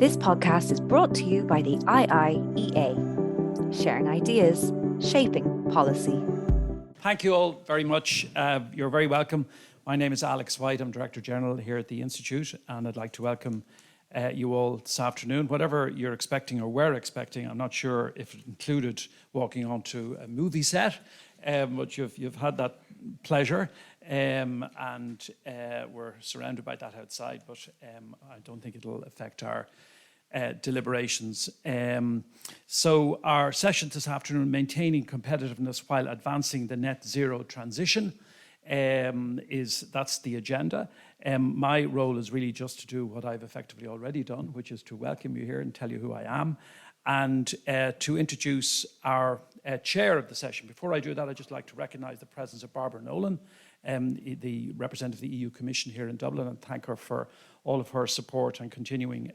This podcast is brought to you by the IIEA, sharing ideas, shaping policy. Thank you all very much. You're very welcome. My name is Alex White. I'm Director General here at the Institute, and I'd like to welcome you all this afternoon. Whatever you're expecting or were expecting, I'm not sure if it included walking onto a movie set, but you've had that pleasure, and we're surrounded by that outside, but I don't think it'll affect our deliberations. So our session this afternoon, maintaining competitiveness while advancing the net zero transition, that's the agenda. My role is really just to do what I've effectively already done, which is to welcome you here and tell you who I am, and to introduce our chair of the session. Before I do that, I'd just like to recognise the presence of Barbara Nolan, the representative of the EU Commission here in Dublin, and thank her for all of her support and continuing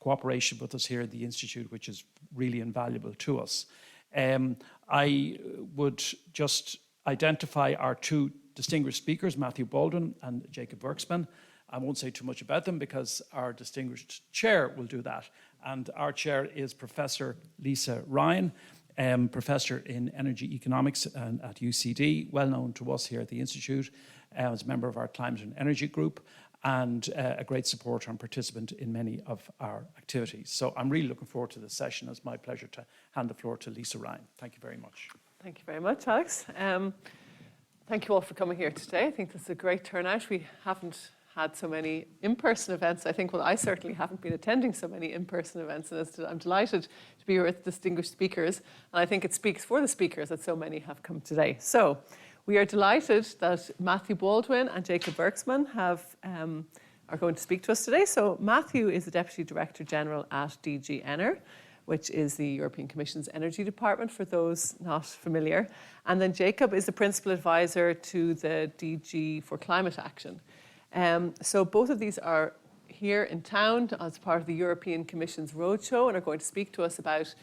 cooperation with us here at the Institute, which is really invaluable to us. I would just identify our two distinguished speakers, Matthew Baldwin and Jacob Werksman. I won't say too much about them because our distinguished chair will do that. And our chair is Professor Lisa Ryan, Professor in Energy Economics at UCD, well known to us here at the Institute, as a member of our Climate and Energy Group, and a great supporter and participant in many of our activities. So I'm really looking forward to this session. It's my pleasure to hand the floor to Lisa Ryan. Thank you very much. Thank you very much, Alex. Thank you all for coming here today. I think this is a great turnout. We haven't had so many in-person events. I think, well, I certainly haven't been attending so many in-person events, and I'm delighted to be here with distinguished speakers. And I think it speaks for the speakers that so many have come today. So we are delighted that Matthew Baldwin and Jacob Werksman are going to speak to us today. So Matthew is the Deputy Director General at DG ENER, which is the European Commission's Energy Department, for those not familiar. And then Jacob is the Principal Advisor to the DG for Climate Action. So both of these are here in town as part of the European Commission's roadshow and are going to speak to us about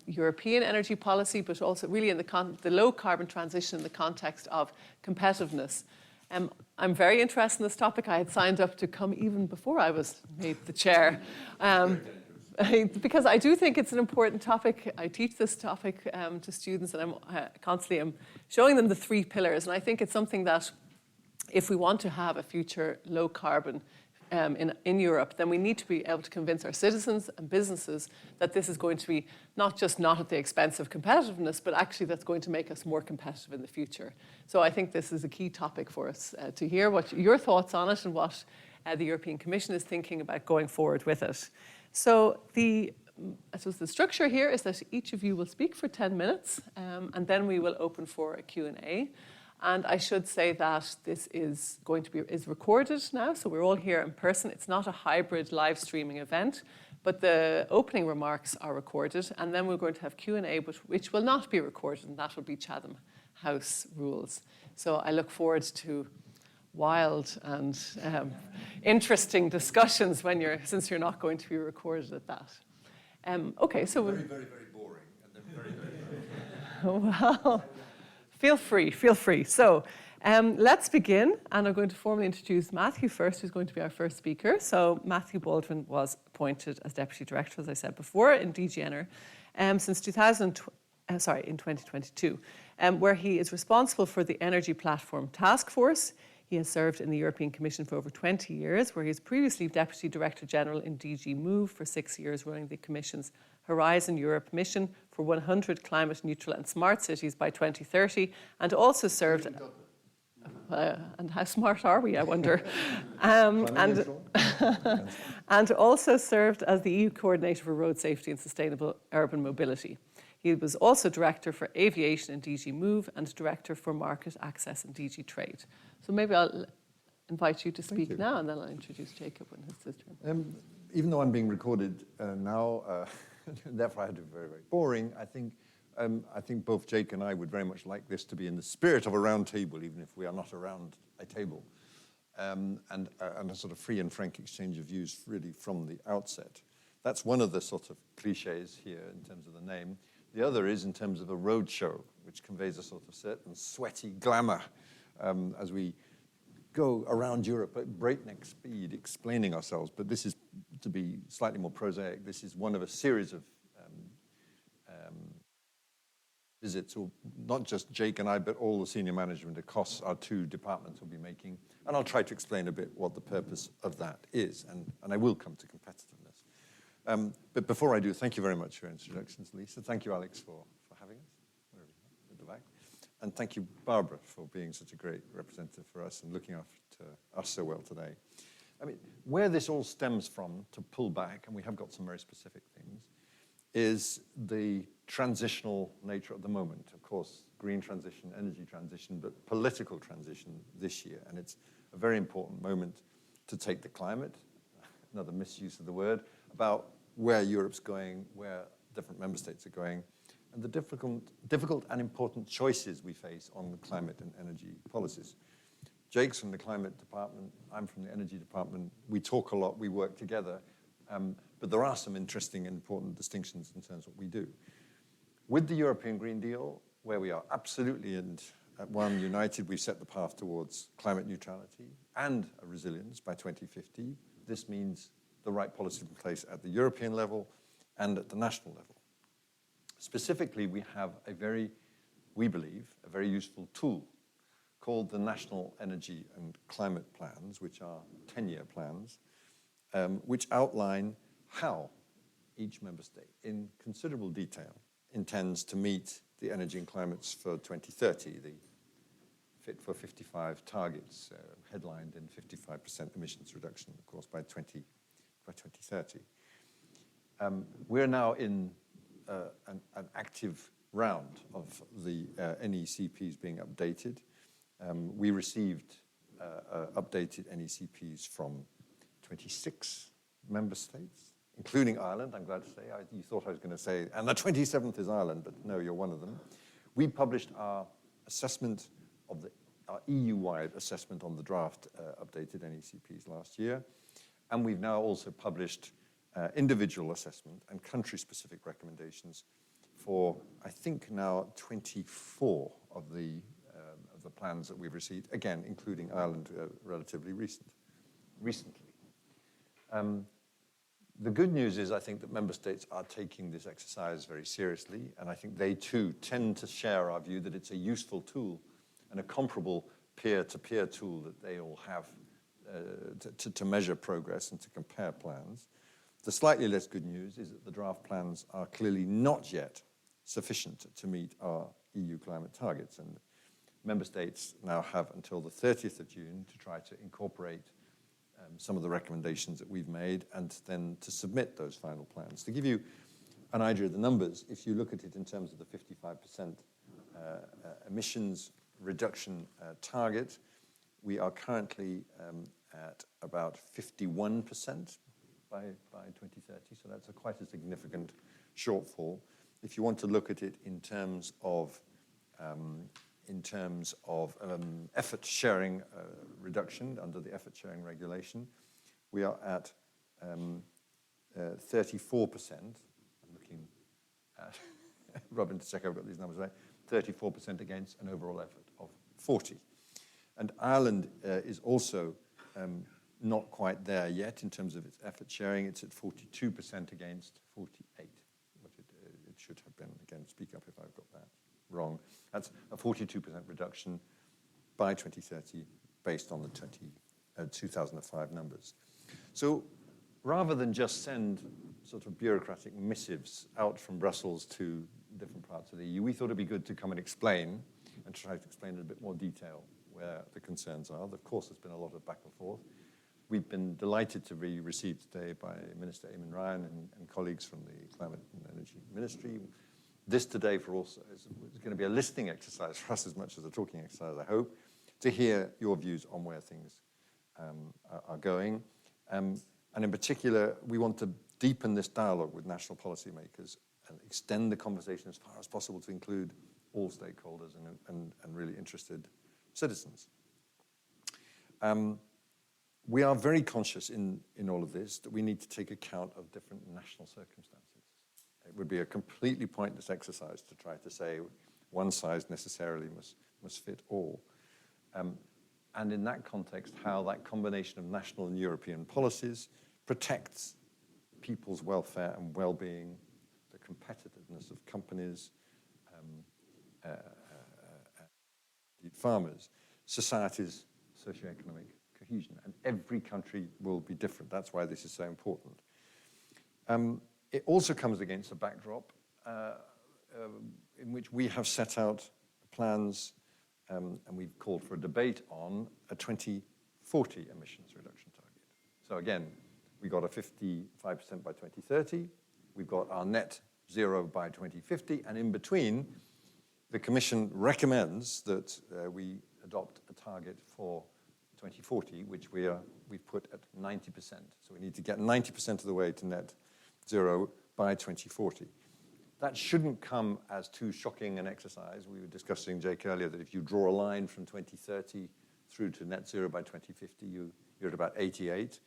European energy policy, but also really in the low carbon transition in the context of competitiveness. I'm very interested in this topic. I had signed up to come even before I was made the chair. Because I do think it's an important topic. I teach this topic to students, and I'm constantly showing them the three pillars. And I think it's something that, if we want to have a future low carbon in Europe, then we need to be able to convince our citizens and businesses that this is going to be not at the expense of competitiveness, but actually that's going to make us more competitive in the future. So I think this is a key topic for us to hear what your thoughts on it and what the European Commission is thinking about going forward with it. So I suppose the structure here is that each of you will speak for 10 minutes, and then we will open for a Q&A. And I should say that this is recorded now, so we're all here in person. It's not a hybrid live streaming event, but the opening remarks are recorded, and then we're going to have Q&A, which will not be recorded, and that will be Chatham House rules. So I look forward to wild and interesting discussions since you're not going to be recorded at that. Okay, so very, very, very boring, and then very, very, very well, feel free. So let's begin, and I'm going to formally introduce Matthew first, who's going to be our first speaker. So Matthew Baldwin was appointed as Deputy Director, as I said before, in DG ENER since 2022, where he is responsible for the Energy Platform Task Force. He has served in the European Commission for over 20 years, where he was previously Deputy Director General in DG MOVE for 6 years, running the Commission's Horizon Europe mission for 100 climate neutral and smart cities by 2030, and also served... and how smart are we, I wonder? And also served as the EU Coordinator for Road Safety and Sustainable Urban Mobility. He was also Director for Aviation in DG MOVE and Director for Market Access in DG Trade. So maybe I'll invite you to speak now, and then I'll introduce Jacob when it's his turn. even though I'm being recorded now, therefore I had to be very, very boring, I think both Jake and I would very much like this to be in the spirit of a round table, even if we are not around a table, and a sort of free and frank exchange of views really from the outset. That's one of the sort of cliches here in terms of the name. The other is in terms of a roadshow, which conveys a sort of certain sweaty glamour as we go around Europe at breakneck speed explaining ourselves, but this is, to be slightly more prosaic, this is one of a series of visits, or not just Jake and I, but all the senior management across our two departments will be making. And I'll try to explain a bit what the purpose of that is, and I will come to competitiveness. But before I do, thank you very much for your introductions, Lisa. Thank you, Alex, for having us, wherever you are, at the back. And thank you, Barbara, for being such a great representative for us and looking after us so well today. I mean, where this all stems from, to pull back, and we have got some very specific things, is the transitional nature of the moment. Of course, green transition, energy transition, but political transition this year. And it's a very important moment to take the climate, another misuse of the word, about where Europe's going, where different member states are going, and the difficult and important choices we face on the climate and energy policies. Jake's from the climate department, I'm from the energy department. We talk a lot, we work together, but there are some interesting and important distinctions in terms of what we do. With the European Green Deal, where we are absolutely and at one united, we've set the path towards climate neutrality and a resilience by 2050. This means the right policy in place at the European level and at the national level. Specifically, we have we believe, a very useful tool called the National Energy and Climate Plans, which are 10-year plans, which outline how each member state, in considerable detail, intends to meet the energy and climates for 2030, the Fit for 55 targets, headlined in 55% emissions reduction, of course, by 2030. We're now in an active round of the NECPs being updated. We received updated NECPs from 26 member states, including Ireland, I'm glad to say. You thought I was going to say, and the 27th is Ireland, but no, you're one of them. We published our assessment of our EU-wide assessment on the draft updated NECPs last year, and we've now also published individual assessment and country-specific recommendations for, I think now, 24 of the plans that we've received, again, including Ireland, relatively recently. The good news is, I think, that member states are taking this exercise very seriously, and I think they too tend to share our view that it's a useful tool and a comparable peer-to-peer tool that they all have to measure progress and to compare plans. The slightly less good news is that the draft plans are clearly not yet sufficient to meet our EU climate targets, and member states now have until the 30th of June to try to incorporate some of the recommendations that we've made and then to submit those final plans. To give you an idea of the numbers, if you look at it in terms of the 55% emissions reduction target, we are currently at about 51% by 2030, so that's quite a significant shortfall. If you want to look at it in terms of effort sharing reduction under the effort sharing regulation, we are at 34%. I'm looking at Robin to check I've got these numbers right. 34% against an overall effort of 40. And Ireland is also not quite there yet in terms of its effort sharing. It's at 42% against 48, which it should have been. Again, speak up if I've got that wrong. That's a 42% reduction by 2030 based on the 2005 numbers. So rather than just send sort of bureaucratic missives out from Brussels to different parts of the EU, we thought it'd be good to come and explain and try to explain in a bit more detail where the concerns are. Of course, there's been a lot of back and forth. We've been delighted to be received today by Minister Eamon Ryan and colleagues from the Climate and Energy Ministry. This today for also is going to be a listening exercise for us as much as a talking exercise, I hope, to hear your views on where things are going. And in particular, we want to deepen this dialogue with national policymakers and extend the conversation as far as possible to include all stakeholders and really interested citizens. We are very conscious in all of this that we need to take account of different national circumstances. It would be a completely pointless exercise to try to say one size necessarily must fit all. and in that context, how that combination of national and European policies protects people's welfare and well-being, the competitiveness of companies, farmers, societies, socioeconomic cohesion. And every country will be different. That's why this is so important. It also comes against a backdrop in which we have set out plans and we've called for a debate on a 2040 emissions reduction target. So again, we got a 55% by 2030. We've got our net zero by 2050. And in between, the Commission recommends that we adopt a target for 2040, which we've put at 90%. So we need to get 90% of the way to net zero by 2040. That shouldn't come as too shocking an exercise. We were discussing, Jake, earlier, that if you draw a line from 2030 through to net zero by 2050, you're at about 88.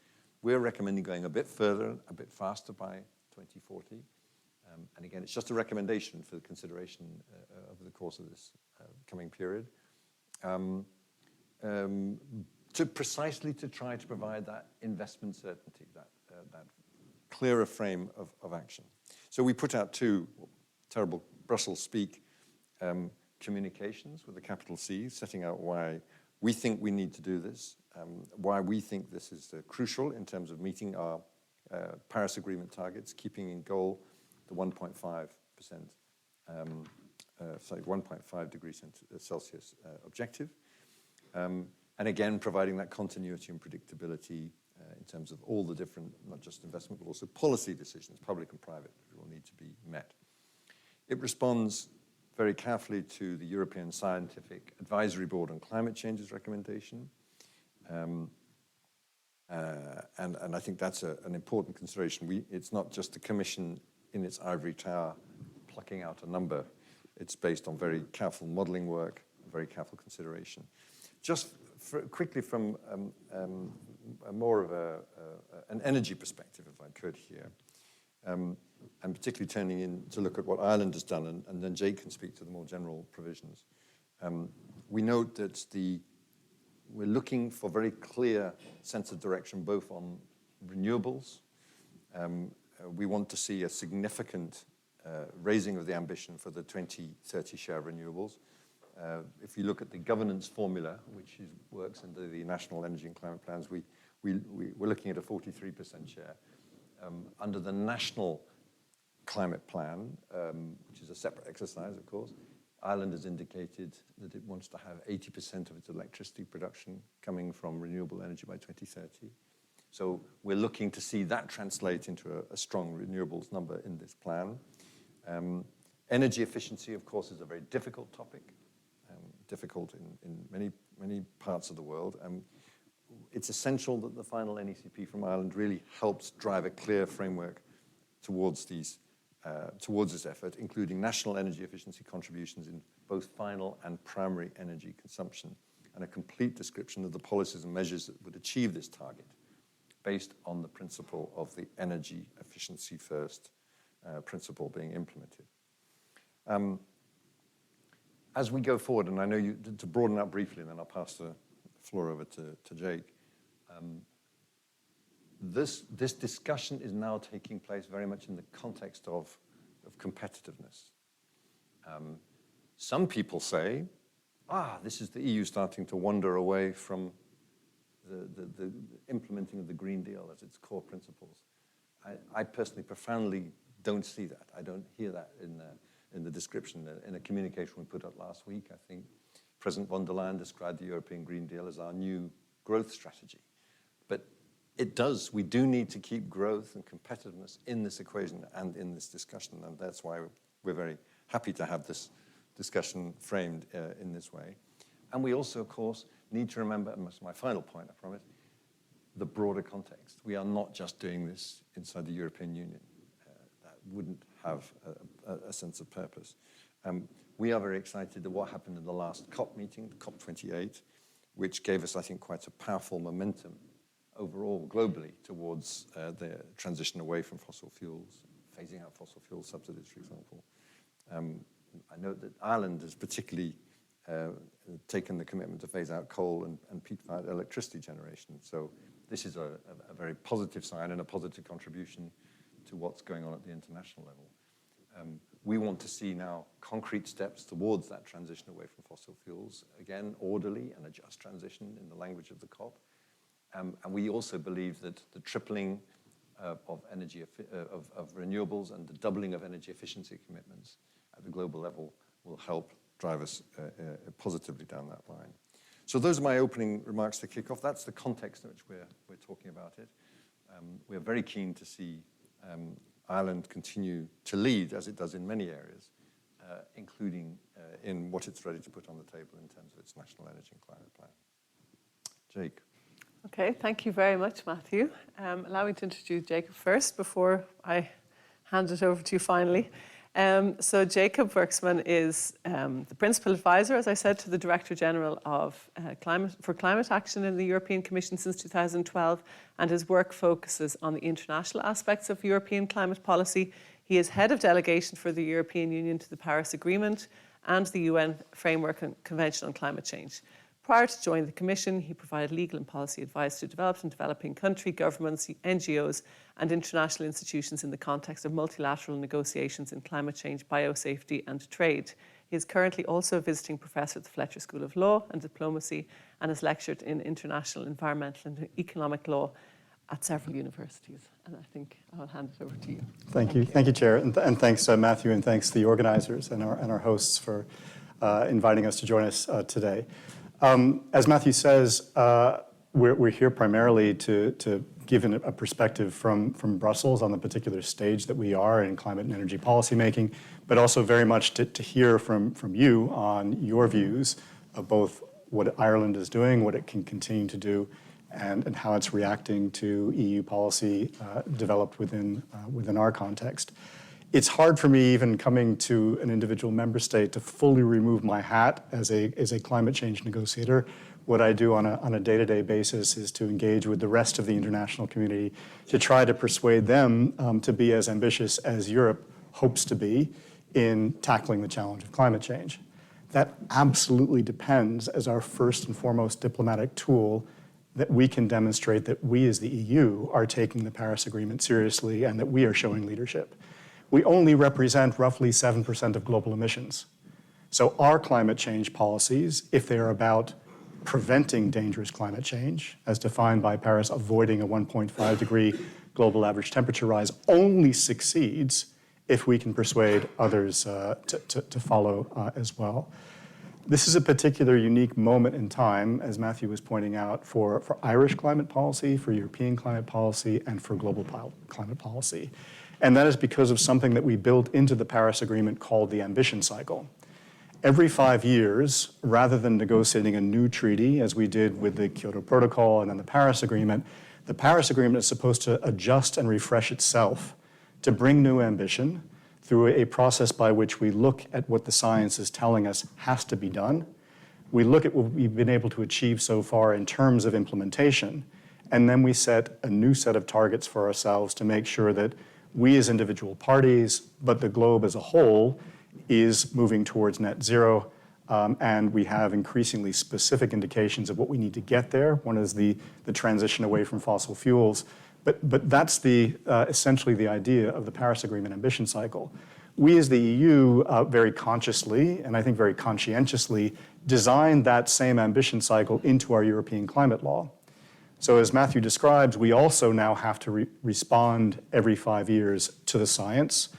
We're recommending going a bit further, a bit faster by 2040. And again, it's just a recommendation for the consideration over the course of this coming period. Precisely to try to provide that investment certainty, that clearer frame of action. So we put out two terrible Brussels speak communications with a capital C, setting out why we think we need to do this, why we think this is crucial in terms of meeting our Paris Agreement targets, keeping in goal the 1.5 degrees Celsius objective. And again, providing that continuity and predictability in terms of all the different, not just investment, but also policy decisions, public and private, will need to be met. It responds very carefully to the European Scientific Advisory Board on Climate Change's recommendation. And I think that's an important consideration. It's not just the Commission in its ivory tower plucking out a number. It's based on very careful modeling work, very careful consideration. Just quickly from more of an energy perspective, if I could here, and particularly turning in to look at what Ireland has done, and then Jake can speak to the more general provisions. We note that we're looking for very clear sense of direction, both on renewables. We want to see a significant raising of the ambition for the 2030 share of renewables. If you look at the governance formula, which works under the National Energy and Climate Plans, we're looking at a 43% share. Under the National Climate Plan, which is a separate exercise, of course, Ireland has indicated that it wants to have 80% of its electricity production coming from renewable energy by 2030. So we're looking to see that translate into a strong renewables number in this plan. Energy efficiency, of course, is a very difficult topic. Difficult in many parts of the world. It's essential that the final NECP from Ireland really helps drive a clear framework towards this effort, including national energy efficiency contributions in both final and primary energy consumption, and a complete description of the policies and measures that would achieve this target, based on the principle of the energy efficiency first principle being implemented. As we go forward, and I know you, to broaden out briefly, and then I'll pass the floor over to Jake, this discussion is now taking place very much in the context of competitiveness. Some people say, this is the EU starting to wander away from the implementing of the Green Deal as its core principles. I personally profoundly don't see that. I don't hear that in the description. In a communication we put out last week, I think President von der Leyen described the European Green Deal as our new growth strategy. But we do need to keep growth and competitiveness in this equation and in this discussion, and that's why we're very happy to have this discussion framed in this way. And we also, of course, need to remember, and that's my final point, I promise, the broader context. We are not just doing this inside the European Union. That wouldn't have a sense of purpose. We are very excited at what happened in the last COP meeting, COP28, which gave us, I think, quite a powerful momentum overall globally towards the transition away from fossil fuels, phasing out fossil fuel subsidies, for example. I note that Ireland has particularly taken the commitment to phase out coal and peat-fired electricity generation. So this is a very positive sign and a positive contribution to what's going on at the international level. We want to see now concrete steps towards that transition away from fossil fuels, again, orderly and a just transition in the language of the COP. And we also believe that the tripling of energy of renewables and the doubling of energy efficiency commitments at the global level will help drive us positively down that line. So those are my opening remarks to kick off. That's the context in which we're talking about it. We're very keen to see Ireland continue to lead, as it does in many areas, including in what it's ready to put on the table in terms of its national energy and climate plan. Jake. Okay, thank you very much, Matthew. Allow me to introduce Jacob first before I hand it over to you finally. So Jacob Werksman is the Principal Advisor, as I said, to the Director General of Climate Action in the European Commission since 2012, and his work focuses on the international aspects of European climate policy. He is Head of Delegation for the European Union to the Paris Agreement and the UN Framework and Convention on Climate Change. Prior to joining the Commission, he provided legal and policy advice to developed and developing country governments, NGOs, and international institutions in the context of multilateral negotiations in climate change, biosafety, and trade. He is currently also a visiting professor at the Fletcher School of Law and Diplomacy and has lectured in international environmental and economic law at several universities. And I think I'll hand it over to you. Thank you, Chair. And thanks, Matthew, and thanks to the organizers and our hosts for inviting us to join us today. As Matthew says, we're here primarily to give a perspective from Brussels on the particular stage that we are in climate and energy policymaking, but also very much to hear from you on your views of both what Ireland is doing, what it can continue to do, and how it's reacting to EU policy developed within our context. It's hard for me, even coming to an individual member state, to fully remove my hat as a climate change negotiator. What I do on a day-to-day basis is to engage with the rest of the international community to try to persuade them to be as ambitious as Europe hopes to be in tackling the challenge of climate change. That absolutely depends, as our first and foremost diplomatic tool, that we can demonstrate that we as the EU are taking the Paris Agreement seriously and that we are showing leadership. We only represent roughly 7% of global emissions. So our climate change policies, if they are about preventing dangerous climate change, as defined by Paris, avoiding a 1.5 degree global average temperature rise, only succeeds if we can persuade others to follow as well. This is a particular unique moment in time, as Matthew was pointing out, for Irish climate policy, for European climate policy, and for global climate policy. And that is because of something that we built into the Paris Agreement called the ambition cycle. Every 5 years, rather than negotiating a new treaty, as we did with the Kyoto Protocol and then the Paris Agreement is supposed to adjust and refresh itself to bring new ambition through a process by which we look at what the science is telling us has to be done. We look at what we've been able to achieve so far in terms of implementation, and then we set a new set of targets for ourselves to make sure that we as individual parties, but the globe as a whole, is moving towards net zero, and we have increasingly specific indications of what we need to get there. One is the transition away from fossil fuels, but that's essentially the idea of the Paris Agreement ambition cycle. We as the EU very consciously, and I think very conscientiously, designed that same ambition cycle into our European climate law. So as Matthew describes, we also now have to respond every 5 years to the science.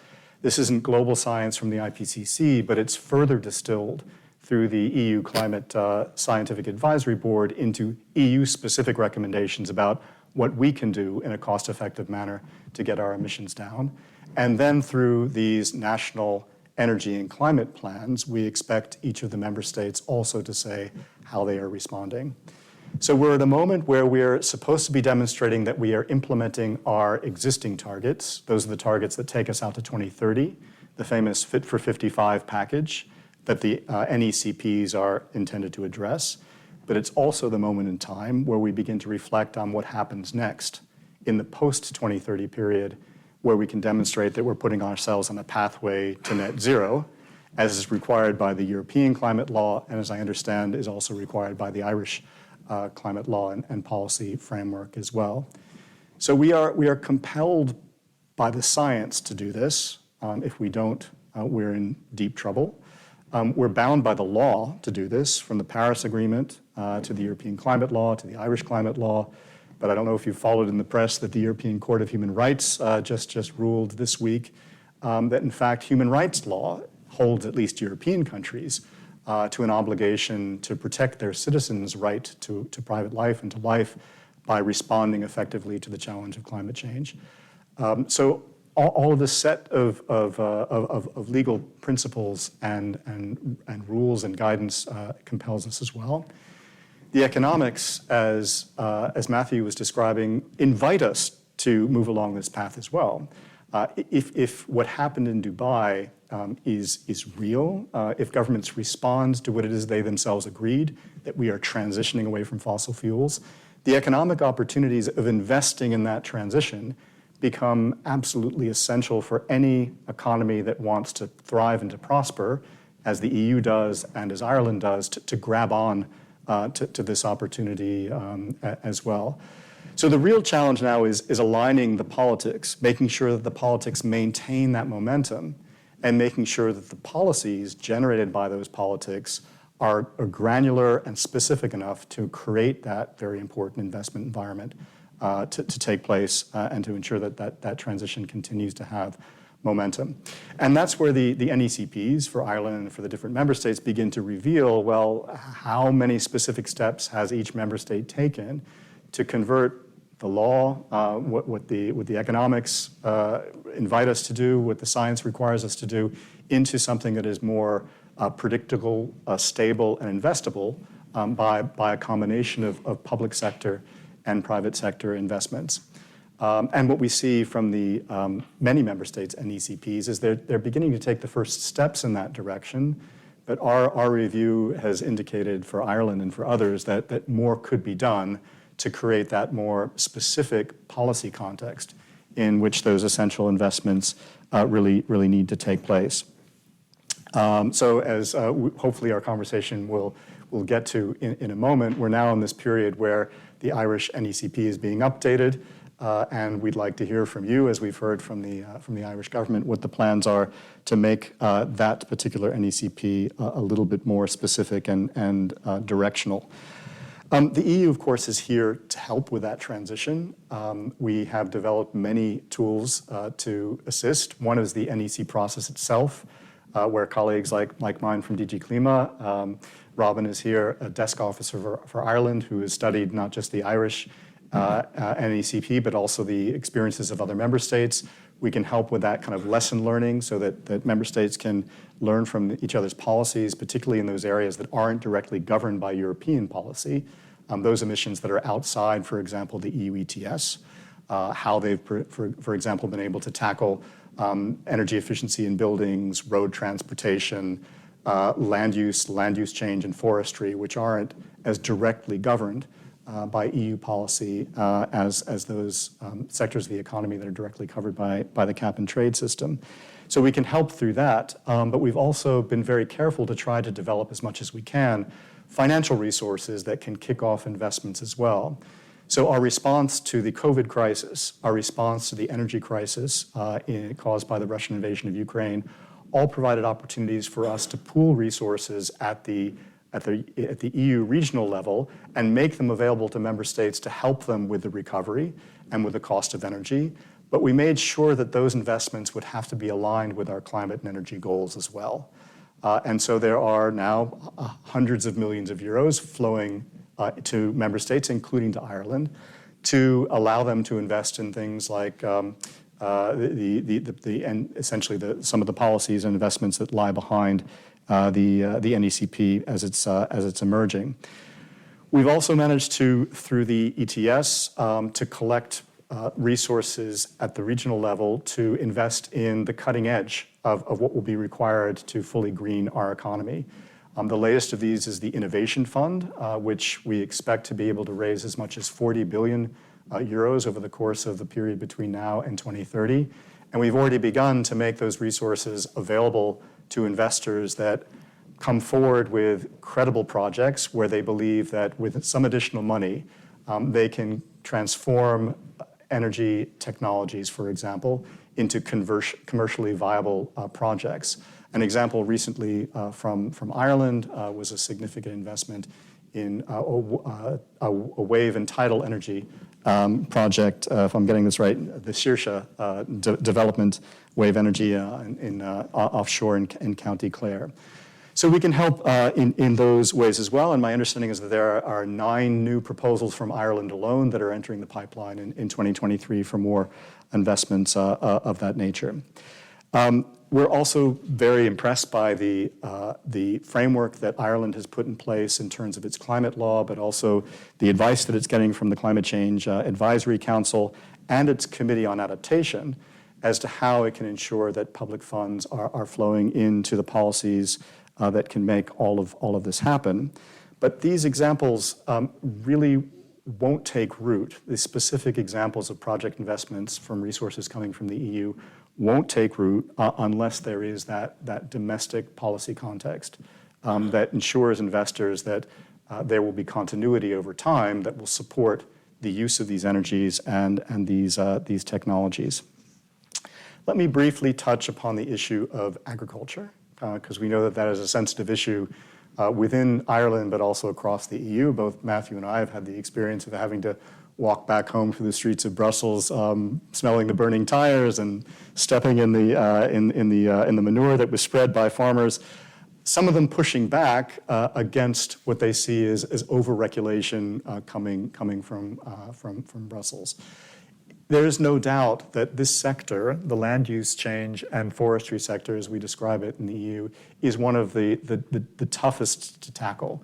This isn't global science from the IPCC, but it's further distilled through the EU Climate Scientific Advisory Board into EU-specific recommendations about what we can do in a cost-effective manner to get our emissions down. And then through these national energy and climate plans, we expect each of the member states also to say how they are responding. So we're at a moment where we're supposed to be demonstrating that we are implementing our existing targets. Those are the targets that take us out to 2030, the famous Fit for 55 package that the NECPs are intended to address. But it's also the moment in time where we begin to reflect on what happens next in the post-2030 period, where we can demonstrate that we're putting ourselves on a pathway to net zero. as is required by the European climate law, and as I understand is also required by the Irish climate law and policy framework as well. So we are compelled by the science to do this. If we don't, we're in deep trouble. We're bound by the law to do this, from the Paris Agreement to the European climate law to the Irish climate law. But I don't know if you've followed in the press that the European Court of Human Rights just ruled this week that, in fact, human rights law holds at least European countries to an obligation to protect their citizens' right to private life and to life by responding effectively to the challenge of climate change. So all of this set of legal principles and rules and guidance compels us as well. The economics, as Matthew was describing, invite us to move along this path as well. If what happened in Dubai is real, if governments respond to what it is they themselves agreed, that we are transitioning away from fossil fuels, the economic opportunities of investing in that transition become absolutely essential for any economy that wants to thrive and to prosper, as the EU does and as Ireland does, to grab on to this opportunity as well. So the real challenge now is aligning the politics, making sure that the politics maintain that momentum, and making sure that the policies generated by those politics are granular and specific enough to create that very important investment environment to take place and to ensure that transition continues to have momentum. And that's where the NECPs for Ireland and for the different member states begin to reveal, well, how many specific steps has each member state taken to convert the law, what the economics invite us to do, what the science requires us to do, into something that is more predictable, stable, and investable by a combination of public sector and private sector investments. And what we see from the many member states and NECPs is they're beginning to take the first steps in that direction. But our review has indicated for Ireland and for others that more could be done to create that more specific policy context in which those essential investments really need to take place. So as hopefully our conversation will get to in a moment, we're now in this period where the Irish NECP is being updated, and we'd like to hear from you, as we've heard from the Irish government, what the plans are to make that particular NECP a little bit more specific and directional. The EU, of course, is here to help with that transition. We have developed many tools to assist. One is the NEC process itself, where colleagues like mine from DG Klima, Robin is here, a desk officer for Ireland, who has studied not just the Irish NECP, but also the experiences of other member states. We can help with that kind of lesson learning so that member states can learn from each other's policies, particularly in those areas that aren't directly governed by European policy. Those emissions that are outside, for example, the EU ETS, how they've, for example, been able to tackle energy efficiency in buildings, road transportation, land use change, and forestry, which aren't as directly governed by EU policy as those sectors of the economy that are directly covered by the cap and trade system. So we can help through that, but we've also been very careful to try to develop as much as we can financial resources that can kick off investments as well. So our response to the COVID crisis, our response to the energy crisis caused by the Russian invasion of Ukraine, all provided opportunities for us to pool resources at the EU regional level and make them available to member states to help them with the recovery and with the cost of energy. But we made sure that those investments would have to be aligned with our climate and energy goals as well. And so there are now hundreds of millions of euros flowing to member states, including to Ireland, to allow them to invest in things like essentially some of the policies and investments that lie behind the NECP as it's emerging. We've also managed to, through the ETS, to collect resources at the regional level to invest in the cutting edge of what will be required to fully green our economy. The latest of these is the Innovation Fund, which we expect to be able to raise as much as 40 billion euros over the course of the period between now and 2030. And we've already begun to make those resources available to investors that come forward with credible projects where they believe that with some additional money, they can transform energy technologies, for example, into commercially viable projects. An example recently from Ireland was a significant investment in a wave and tidal energy project, if I'm getting this right, the Saoirse development wave energy offshore in County Clare. So we can help in those ways as well, and my understanding is that there are 9 new proposals from Ireland alone that are entering the pipeline in 2023 for more investments of that nature. We're also very impressed by the framework that Ireland has put in place in terms of its climate law, but also the advice that it's getting from the Climate Change Advisory Council and its Committee on Adaptation as to how it can ensure that public funds are flowing into the policies that can make all of this happen. But these examples really won't take root. The specific examples of project investments from resources coming from the EU won't take root unless there is that domestic policy context that ensures investors that there will be continuity over time that will support the use of these energies and these technologies. Let me briefly touch upon the issue of agriculture, because we know that is a sensitive issue within Ireland, but also across the EU. Both Matthew and I have had the experience of having to walk back home through the streets of Brussels, smelling the burning tires and stepping in the manure that was spread by farmers. Some of them pushing back against what they see as over-regulation coming from Brussels. There is no doubt that this sector, the land use change and forestry sector, as we describe it in the EU, is one of the toughest to tackle.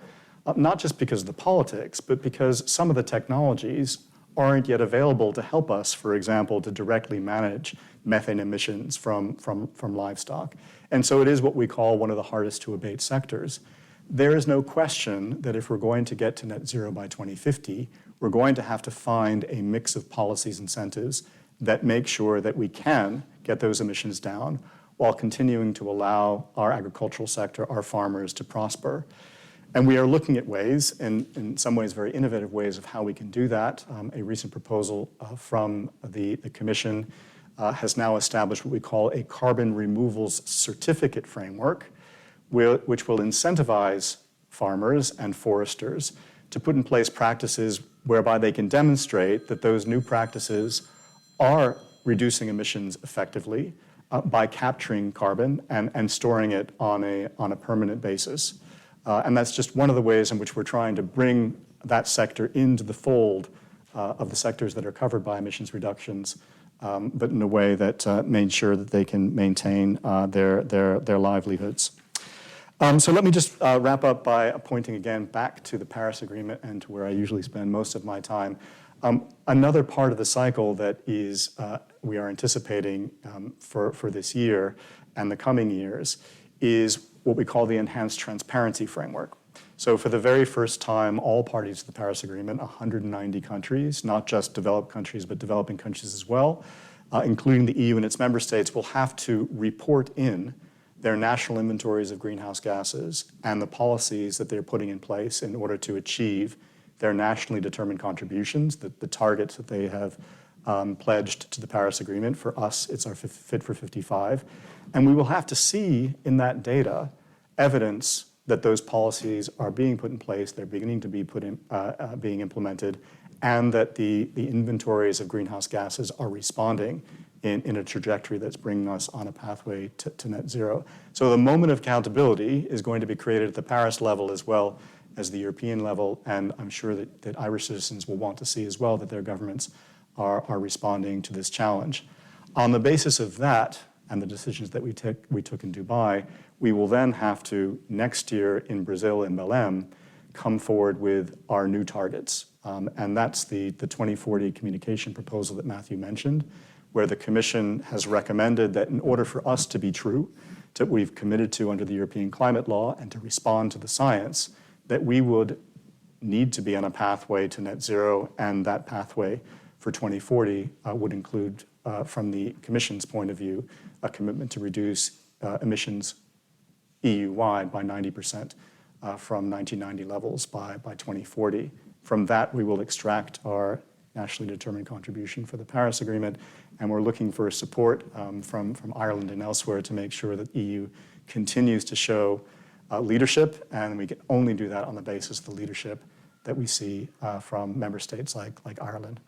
Not just because of the politics, but because some of the technologies aren't yet available to help us, for example, to directly manage methane emissions from livestock. And so it is what we call one of the hardest to abate sectors. There is no question that if we're going to get to net zero by 2050, we're going to have to find a mix of policies and incentives that make sure that we can get those emissions down while continuing to allow our agricultural sector, our farmers, to prosper. And we are looking at ways, and in some ways very innovative ways, of how we can do that. A recent proposal from the Commission has now established what we call a carbon removals certificate framework, which will incentivize farmers and foresters to put in place practices whereby they can demonstrate that those new practices are reducing emissions effectively by capturing carbon and storing it on a permanent basis. And that's just one of the ways in which we're trying to bring that sector into the fold of the sectors that are covered by emissions reductions, but in a way that made sure that they can maintain their livelihoods. So let me just wrap up by pointing again back to the Paris Agreement and to where I usually spend most of my time. Another part of the cycle that we are anticipating for this year and the coming years is what we call the Enhanced Transparency Framework. So for the very first time, all parties to the Paris Agreement, 190 countries, not just developed countries, but developing countries as well, including the EU and its member states, will have to report in their national inventories of greenhouse gases and the policies that they're putting in place in order to achieve their nationally determined contributions, the targets that they have pledged to the Paris Agreement. For us, it's our Fit for 55. And we will have to see in that data evidence that those policies are being put in place, they're beginning to be being implemented, and that the inventories of greenhouse gases are responding in a trajectory that's bringing us on a pathway to net zero. So the moment of accountability is going to be created at the Paris level as well as the European level, and I'm sure that Irish citizens will want to see as well that their governments are responding to this challenge. On the basis of that and the decisions that we took in Dubai, we will then have to, next year in Brazil, in Belém, come forward with our new targets. And that's the 2040 communication proposal that Matthew mentioned, where the Commission has recommended that in order for us to be true to what we've committed to under the European climate law and to respond to the science, that we would need to be on a pathway to net zero, and that pathway for 2040 would include from the Commission's point of view, a commitment to reduce emissions EU-wide by 90% from 1990 levels by 2040. From that, we will extract our nationally determined contribution for the Paris Agreement, and we're looking for support from Ireland and elsewhere to make sure that EU continues to show leadership, and we can only do that on the basis of the leadership that we see from member states like Ireland.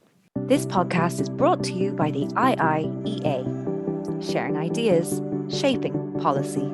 This podcast is brought to you by the IIEA, sharing ideas, shaping policy.